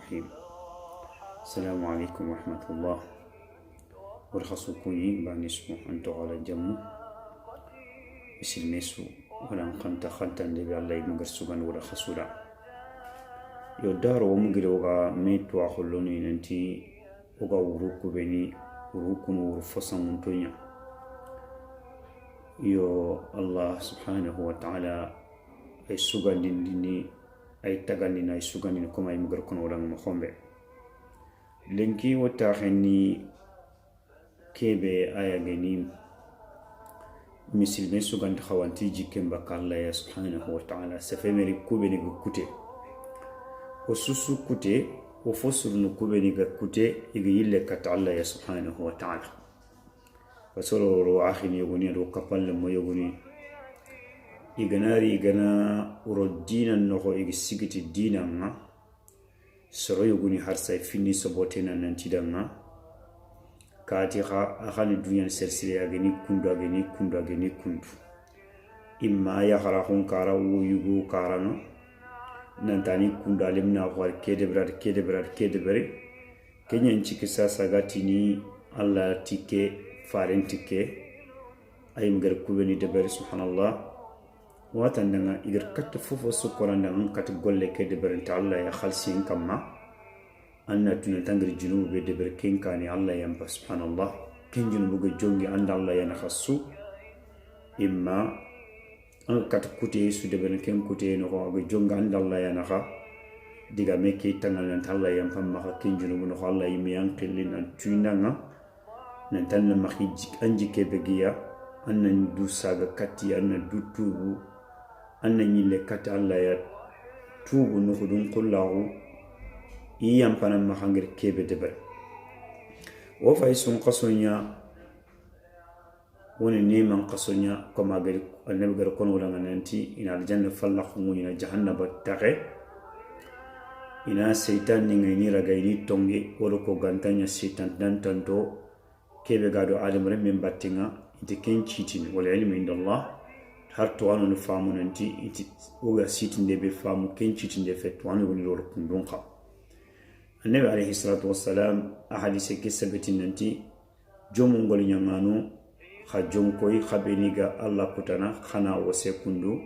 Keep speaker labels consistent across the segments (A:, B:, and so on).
A: الرحيم. السلام عليكم ورحمة الله. ورخصكوني باني سمو أنتو على جمو مسلميسو ولا خنتا اللي الله يمغر سبان ولا خسولا يودار ومغر وغا ميتو أخلوني ننتي وغا وروكو بني وروكو ورفصن منتونيا يو الله سبحانه وتعالى أي سوغان ديني أي تغاني أي سوغان ديني كما يمغر كون ولا مخومبه لنكي وتاخني kebe aya gani misilme suganta khawanti jikken baka Allah ya subhanahu wa ta'ala safe meri kube ni kute o susu kute o fosur no kube ni kute igi yille kata Allah ya subhanahu wa ta'ala fasoro ro akhini yogoni do kapalle mo yogoni igana uro dinan no ko igi sigiti dinan na soro yogoni har say fini sobotena nanti danna kati akhani dunyan sersire ageni kundu imma ya kharahun kara wuyugo karano nantani kundu alimna khwar kedebrad kenyan chikisa sagati ni Allah tike farentike ayim gar kubeni deber subhanallah watan danga igar kat fofo sukoranda kat golle kedeber ta Allah ya khalsin kamma anna tuna tangri junubu be deber kenkani Allah yamba subhanallah ken junubu go jongi anda Allah yana khassu imma an kat kuti su deber ken kuti no go jonga anda Allah yana kha diga meke tangal nan Allah yamba ma ken junubu no Allah yimi yankilin an tuinanga nan tan ma khiji anji ke begiya annan du saga katti annan du tubu annan yille kat Allah ya tubu no khudun kullahu iyam panan mahangir kebe deber wo fay sun qasonya woni neman qasonya koma gari annabi gar kono wala nanti ina aljanna fallahu ina jahannaba taqe ina seytan ni ngini ragaini tongi wala ko gantanya seytan dan tanto kebe gado adam remmen battinga ite ken citin wala ilmu indallah har to anu famu nanti ite oga sitin de be famu ken citin de fet wanu woni lor kundun kha النبي عليه الصلاة والسلام أحاديث كسبت ننتي جوم ngol nyanganu kha jom koy khabeniga Allah kutana khana wasekundu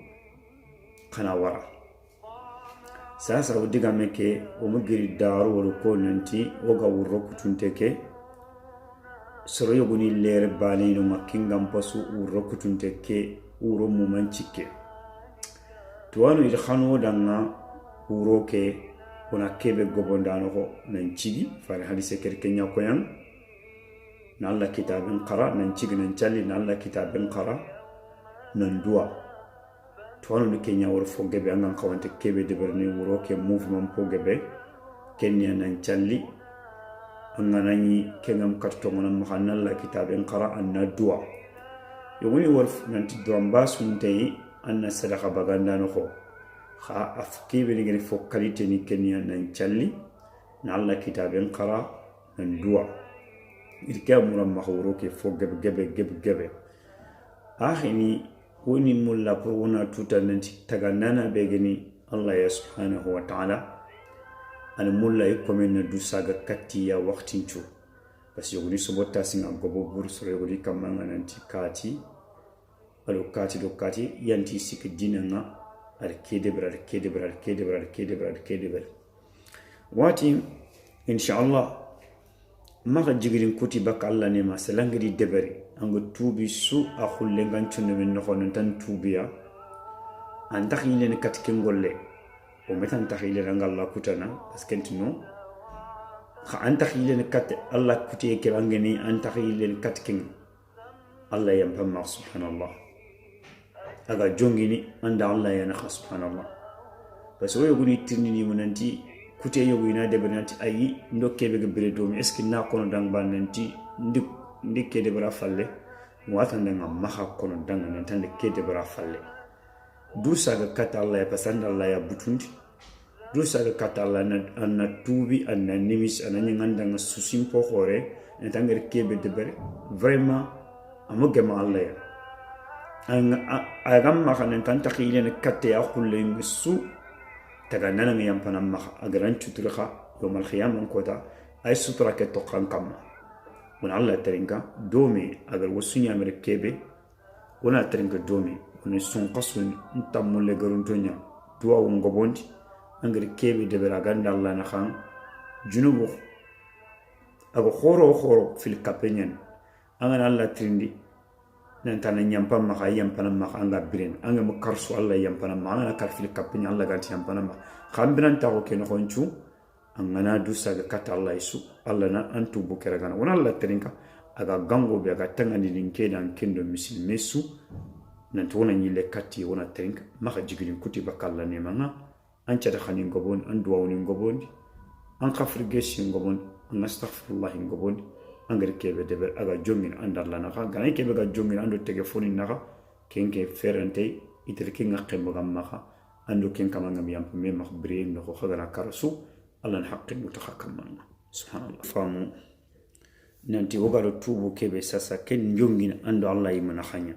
A: khana wara sasa udiga meke o mugiri daru wala ko nanti oga wurro kutunteke soro yoguni lere bani no makingam pasu wurro kutunteke uro mumanchike tuwanu il khano danga uro ke kona kebe gobondano ko nan cigi fare hadise kerkenya koyan na Allah kitabin qara nan cigi nan challi na Allah kitabin qara nan duwa to wonu kenya wor fo gebe an kawante kebe de berne wuro ke movement po gebe kenya nan challi an nanani kengam katto mon ma hanna Allah kitabin qara an duwa yoni wor nan ti domba sunte an sadaqa bagandano ko kha afki be ni fo qualité ni kenya nan challi na Allah kitaben qara nan duwa irka muram mahuru ke fo gebe akhini woni mulla pour wona tuta nanti taganana be gani Allah ya subhanahu wa ta'ala an mulla ikomen du saga katiya waqtin chu parce yogoni sobota singa gobo bursu yogoni kamanga nanti kati alo kati do kati yanti sik dinanga arkedeber wati inshallah maka jigirin kuti baka Allah ne ma salangiri deberi ango tubi su akhulle ganchunde men no tan tubiya an takhile ne katken golle o metan takhile rangalla kutana parce que no kha an takhile ne kat Allah kuti ke bangeni an takhile ne katken Allah yam pamma subhanallah aga jongini anda Allah ya nakha subhanallah parce que yoguni tirnini munanti kute yogina de benanti ayi ndokke be gebere do mi est ce na kono dang bananti ndikke de bara falle mo atande ngam maha kono dang nan tan de de bara falle du saga kata Allah ya pasanda Allah ya butundi du saga kata Allah na tubi anna nimis anani nganda susim po khore en tanger kebe de bare vraiment amogema Allah ya agam makanen tan takhile ne katte ya khulle su taga nananga yampana ma agaran chuturkha يوم القيامة كوتا أي سترة كتوقان كما ون الله ترينكا دومي أجر وسنيا مركبة ونا ترينكا دومي ونسون قصون نتامل لغرونتونيا دوا ونغبوند أنجر كيبي دبر أغاند الله نخان جنوبو أغو خورو في الكابينيان أغان الله تريندي nantana nyampam maka yampana maka anga biren anga mukarsu Allah yampana maka anga karfil kapini Allah ganti yampana maka khambiran tawo ken khonchu angana dusa ga kata Allah isu Allah na antu bukera gana wana Allah terinka aga gango be aga tangani linke dan kendo misil mesu nantu wana nyile kati wana terinka maka jigilin kuti bakalla ne manga ancha da khani ngobon anduwa woni ngobon an khafrigesi ngobon an astaghfirullah ngobon angere kebe deber aga jongin andar la naka gana kebe ga jongin ando telefoni naka kenke ferente itriki ngaqe mbagam maka ando ken kama ngam yam me mak bre no ko khagana karasu allah haqqi mutahakkam subhanallah famu nanti wogaro tubu kebe sasa ken jongin ando allah yimana khanya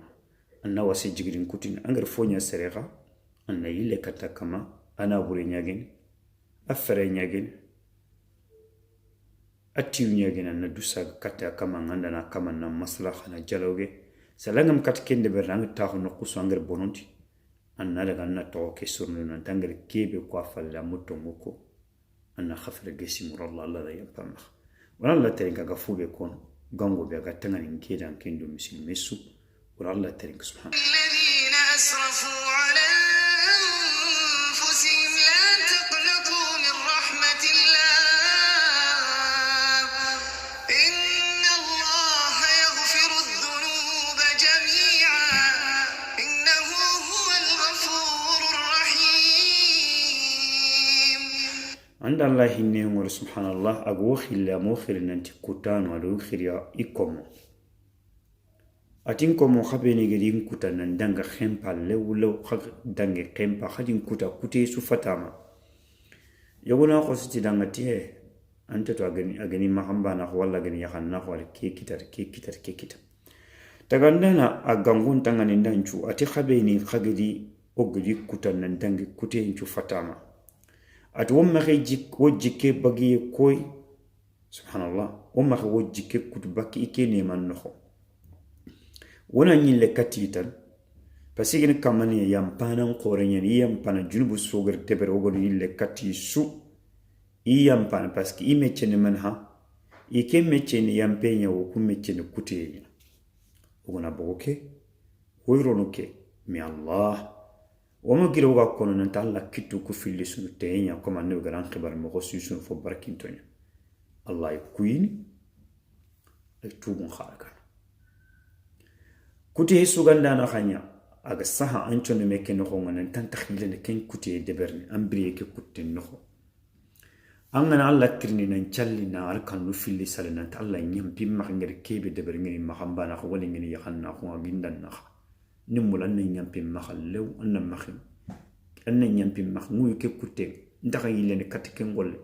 A: anna wasi jigrin kutin angere fonya serega anna yille kata kama ana bure nyagin afere nyagin atiyu nyagina na dusa kata kama nganda na kama na maslaha na jalawge salangam kat kende berang tahu no kusu angger bononti anna daga na to ke surnu na tangere kebe kwa falla muto muko anna khafra gesi muralla Allah da yampama wala la teringa gafube kon gango be ga tangani nkedan kendo misil mesu wala Allah teringa subhanahu alladhina asrafu ala عند الله إنه سبحان الله أقوخي لا موخر ننتي كتان ولوخر يا إكمو أتينكم خبيني قدين كتا نندنغ خمبا لو خغ دنغ خمبا خدين كتا كتي سفتاما يقولنا قصتي دنغتيه أنت تو أغني محمبانا ولا أغني يخانا ولا كي كتر تغندنا أغنغون تنغني ننجو أتي خبيني خغدي أغدي كتا نندنغ كتي سفتاما at womma jik wojike bagi koy subhanallah womma wojike kutu bakki ikene man no wona nyille katitan pasigin kamani yampana qorenya yampana junubu sogar teber ogon yille kati su yampana paski imechene manha ike mechene yampenya wo kumechene kuteya ogona boke hoyronuke mi allah وما كيلو غاكون نتعلق كتو كفيل سنو تينيا كما نو غران خبر مغسوسون فو بركينتونيا الله يكوين التوبون خارقا كوتي هسو غندانا خانيا اغا صحا انتون ميكي نخو غنان تنتخيلن كين كوتي دبرني امبري كي كوتي نخو angana alla kirni nan challi na arkan no filli salana ta alla nyam pim ma ngir kebe deberni ma khambana ko wali ngini yahanna ko gindan na nimul an nyam pim ma khallew an ma khim an nyam pim ma nguy ke kutte ndaka yile ne katike ngolle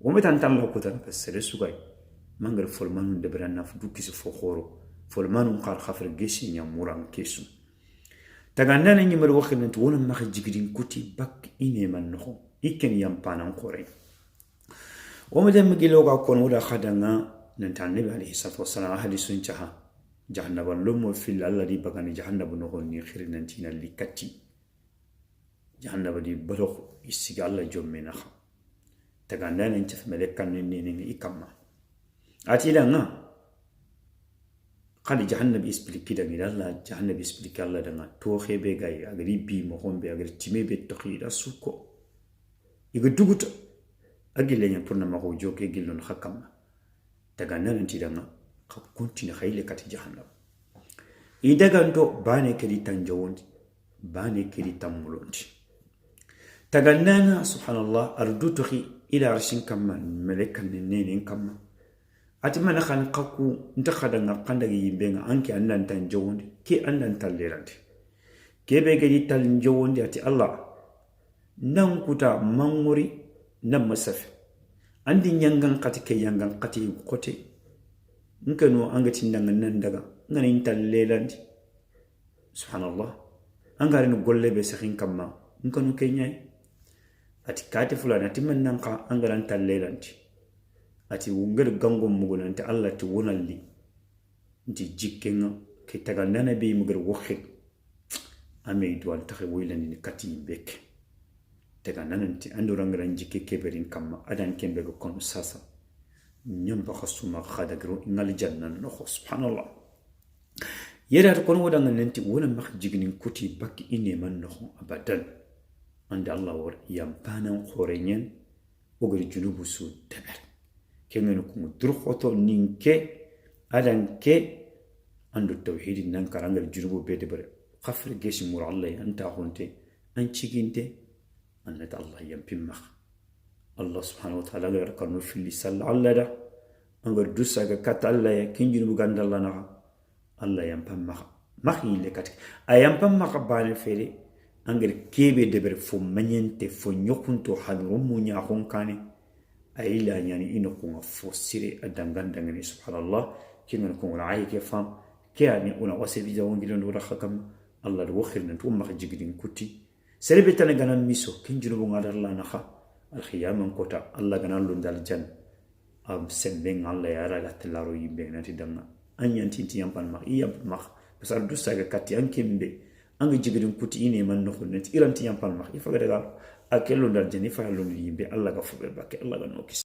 A: o metan tan la ko tan pasere sugay mangal folman deberna fu dukki su fo khoro folman qar khafr geshi nyam muram kesu tagandana nyimar wakhin to wona ma khijigidin kuti bak ine man no iken yam panan qore ومدام مجلوغا كون ولا خدنا ننتان النبي عليه الصلاة والسلام أهل سنجها جهنم اللوم في الذي بغاني جهنم نغني خير ننتين اللي كتي جهنم دي بلوغ يسيق الله جوم منخا تغاندان انتف ملكا ننين إكما أتي لنا قال جهنم يسبلك كده من الله جهنم يسبلك الله دنا توخي بيغاي أغري بي مخون بي أغري تيمي بيتوخي دا سوكو يغدوغت agile nya purna ma ko joke gillon hakam daga nan tidanga ka continue khayle kat jahannam I daga ndo bane kedi tanjawondi bane kedi tamulondi daga nana subhanallah ardutuhi ila arshin kamma malakan nenen kamma atimana khan qaku ntakhada ngaqanda yimbenga anki andan tanjawondi ki andan tallerandi kebe kedi tanjawondi ati allah nan kuta manguri nam masafi andi nyangan katike yangan kati kote nkanu angati ndangan nandaga ngani intallelandi subhanallah angari no golle be sakhin kamma nkanu kenyay ati kati fulana timan nanka angaran tallelandi ati wungel gango mugo nanti Allah ti wonalli nti jikkenga ke taga nana be mugar wokhit ame dual taxe woylani ni kati bek taga nananti andurangaran jikke keberin kamma adan kembe go kon sasa nyamba khasuma khadagro ngal janna no subhanallah yeda kon wodanga nanti wona mak jignin kuti bakki ine man no abadan ande Allah war yampanan khorenyen ogar junubu su deber kengen ko dur khoto ninke adan ke andu tawhid nan karangal junubu be deber khafr geshi mur Allah anta khonte an ciginte annat Allah yampimma Allah subhanahu wa ta'ala gar kanu fili sall Allah da angar dusa ga kat Allah ya kinjinu gandalla na Allah yampamma mahi le kat ayampamma bale fere angar kebe deber fo manyente fo nyokunto hadru munya honkane ayila nyani ino ko fo sire adangandangani subhanallah kingan ko raay ke fam kani una wasebi jawngilo ndo rakhakam Allah do khirna to mak jigidin kuti serebe tan ganan miso kinjinu bo ngadar la nakha al khiyamam kota Allah ganan lu dal jan am sembe ngalla ya raga telaro yimbe nati danga anyanti yampal mak mak pasal du saga kati ankembe anga jigidin kuti ine man no khonati iranti yampal mak ifa daga akelo dal jani fa lu yimbe Allah ga fube bakke Allah ga nokis